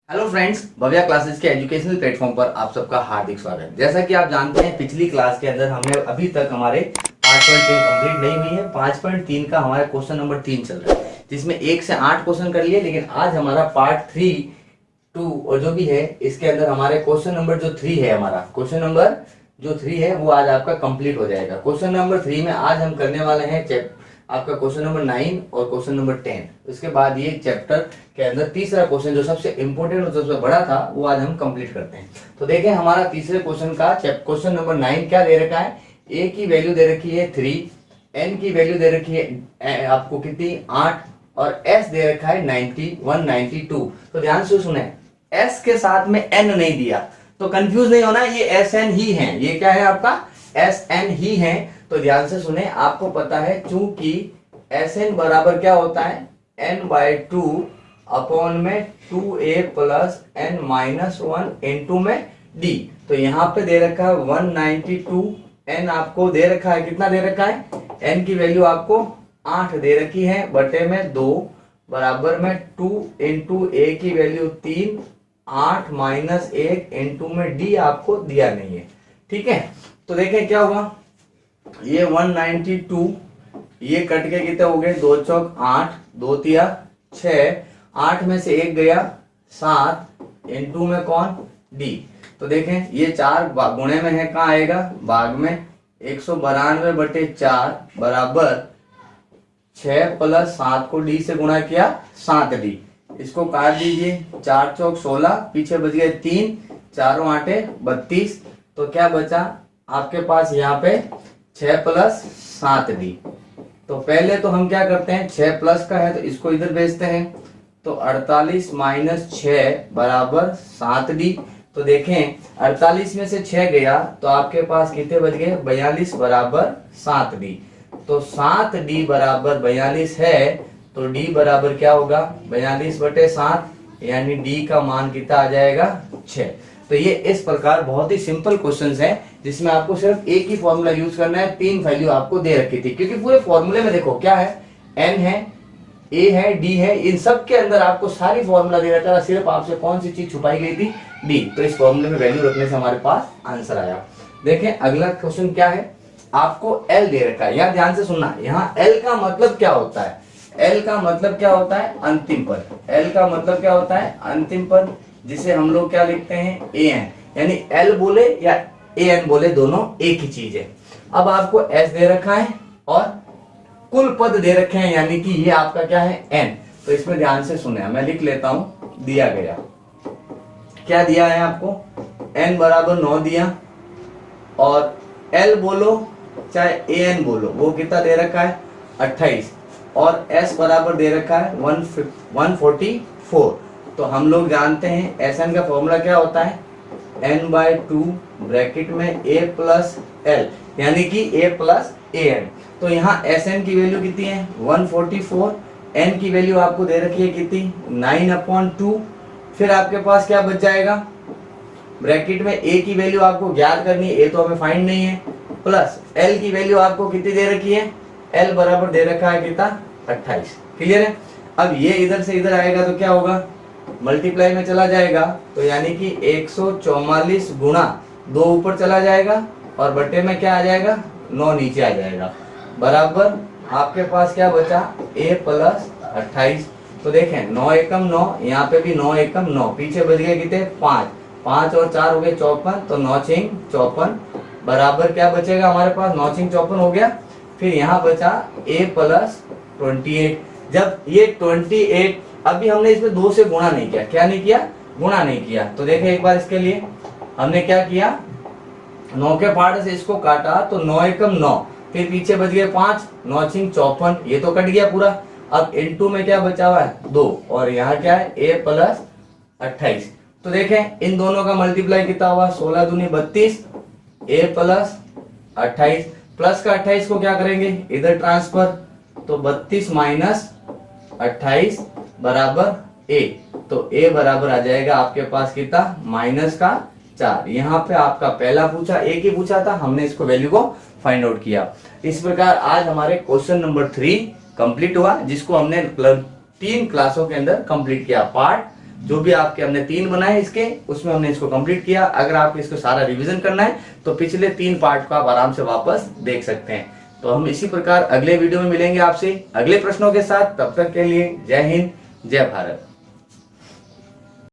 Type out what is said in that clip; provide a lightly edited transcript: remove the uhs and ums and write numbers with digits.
Hello friends, Bhavya classes के educational platform पर आप सबका हार्दिक स्वागत है। जैसा कि आप जानते हैं, पिछली क्लास के अंदर हमने अभी तक हमारे 5.3 कंप्लीट नहीं हुई है। 5.3 का हमारा क्वेश्चन नंबर 3 चल रहा है, जिसमें 1 से 8 क्वेश्चन कर लिए। लेकिन आज हमारा पार्ट 3, 2 और जो भी है, इसके अंदर हमारे क्वेश्चन नंबर जो 3 है, हमारा क्वेश्चन नंबर जो 3 है वो आज आपका कंप्लीट हो जाएगा। क्वेश्चन नंबर 3 में आज हम करने वाले हैं आपका क्वेश्चन नंबर 9 और क्वेश्चन नंबर 10। उसके बाद ये चैप्टर के अंदर तीसरा क्वेश्चन जो सबसे इंपॉर्टेंट और सबसे बड़ा था वो आज हम कंप्लीट करते हैं। तो देखें, हमारा तीसरे क्वेश्चन का क्वेश्चन नंबर 9 क्या दे रखा है। ए की वैल्यू दे रखी है 3, एन की वैल्यू दे रखी है आपको कितनी 8, और एस दे रखा है 192। तो ध्यान से सुने, एस के साथ में एन नहीं दिया तो कंफ्यूज नहीं होना, ये एस एन ही है। ये क्या है आपका एस एन ही है। तो ध्यान से सुने, आपको पता है चूंकि एस एन बराबर क्या होता है n/2 अपॉन में 2a plus n minus 1 into में d। तो यहाँ पे दे रखा है 192, n आपको दे रखा है कितना दे रखा है, n की वैल्यू आपको 8 दे रखी है बटे में 2 बराबर में 2 इंटू a की वैल्यू 3, 8 माइनस 1 इंटू में d आपको दिया नहीं है। ठीक है, तो देखें क्या होगा, ये 192 ये कट के कितने हो गए, 2 चौक 8, 2 तिया 6, 8 में से 1 गया 7 इंटू में कौन डी। तो देखें ये 4 गुणे में है, कहाँ आएगा भाग में, 192 बटे 4 बराबर 6 प्लस 7 को डी से गुणा किया 7d। इसको काट दीजिए, 4 चौक 16, पीछे बच गए 3, 4 8 32। तो क्या बचा आपके पास यहाँ पे 6 प्लस 7d। तो पहले तो हम क्या करते हैं, 6 प्लस का है तो इसको इधर भेजते हैं। तो 48 माइनस 6 बराबर 7d। तो देखें 48 में से 6 गया तो आपके पास कितने बच गए, 42 बराबर 7d। तो 7d बराबर 42 है, तो d बराबर क्या होगा 42 बटे 7, यानी d का मान कितना आ जाएगा 6। तो ये इस प्रकार बहुत ही सिंपल क्वेश्चंस है, जिसमें आपको सिर्फ एक ही फॉर्मूला यूज करना है। 3 वैल्यू आपको दे रखी थी, क्योंकि पूरे फॉर्मूले में देखो क्या है, n है, a है, d है, इन सब के अंदर आपको सारी फॉर्मूला दे रखा था। सिर्फ आपसे कौन सी चीज छुपाई गई थी, d। तो इस फॉर्मूले में वैल्यू रखने से हमारे पास आंसर आया। देखें अगला क्वेश्चन क्या है, आपको l दे रखा है। यहाँ ध्यान से सुनना, यहाँ l का मतलब क्या होता है, l का मतलब क्या होता है अंतिम पद। l का मतलब क्या होता है अंतिम पद, जिसे हम लोग क्या लिखते हैं an, यानी l बोले या an बोले दोनों एक ही चीज है। अब आपको s दे रखा है और कुल पद दे रखे हैं, यानी कि ये आपका क्या है n। तो इसमें ध्यान से सुने, मैं लिख लेता हूं, दिया गया क्या दिया है आपको, n बराबर 9 दिया, और l बोलो चाहे an बोलो वो कितना दे रखा है 28, और s बराबर दे रखा है 144। तो हम लोग जानते हैं Sn का फॉर्मूला क्या होता है, n/2 ब्रैकेट में a प्लस l, यानी कि a प्लस an। तो यहाँ Sn की वैल्यू कितनी है 144, n की वैल्यू आपको दे रखी है कितनी 9/2। फिर आपके पास क्या बच जाएगा, ब्रैकेट में a की वैल्यू आपको ज्ञात करनी है, a तो हमें फाइंड नहीं है, प्लस l की वैल्यू आपको कितनी दे रखी है, l बराबर दे रखा है कितना 28। क्लियर है। अब ये इधर से इधर आएगा तो क्या होगा, मल्टीप्लाई में चला जाएगा, तो यानी कि 144 गुणा 2 ऊपर चला जाएगा और बटे में क्या आ जाएगा 9 नीचे आ जाएगा, बराबर आपके पास क्या बचा a प्लस 28। तो देखें 9 एकम 9, यहाँ पे भी 9 एकम 9, पीछे बच गए कितने 5, 5 और 4 हो गए 54, तो 9 छिंग 54 बराबर क्या बचेगा हमारे पास 9 छिंग 54 हो गया। फिर यहाँ बचा a प्लस 28। जब ये 28, अभी हमने इसमें 2 से गुणा नहीं किया, क्या नहीं किया, गुणा नहीं किया। तो देखें एक बार इसके लिए हमने क्या किया, 9 के पार्ट से इसको काटा तो 9 एकम 9, फिर पीछे बच गए 5, 9 छिंग 54, ये तो कट गया पूरा। अब इनटू में क्या बचा हुआ है 2, और यहाँ क्या है a प्लस 28। तो देखें इन दोनों का मल्टीप्लाई कितना हुआ 16 दूनी 32, a प्लस 28, प्लस का 28 को क्या करेंगे इधर ट्रांसफर, तो 32 माइनस 28 बराबर a। तो a बराबर आ जाएगा आपके पास कितना -4। यहाँ पे आपका पहला पूछा, एक ही पूछा था, हमने इसको वैल्यू को फाइंड आउट किया। इस प्रकार आज हमारे क्वेश्चन नंबर 3 कंप्लीट हुआ, जिसको हमने 3 क्लासों के अंदर कंप्लीट किया। पार्ट जो भी आपके हमने 3 बनाए इसके, उसमें हमने इसको कंप्लीट किया। अगर आपको इसको सारा रिवीजन करना है तो पिछले 3 पार्ट को आप आराम से वापस देख सकते हैं। तो हम इसी प्रकार अगले वीडियो में मिलेंगे आपसे अगले प्रश्नों के साथ। तब तक के लिए जय हिंद, जय भारत।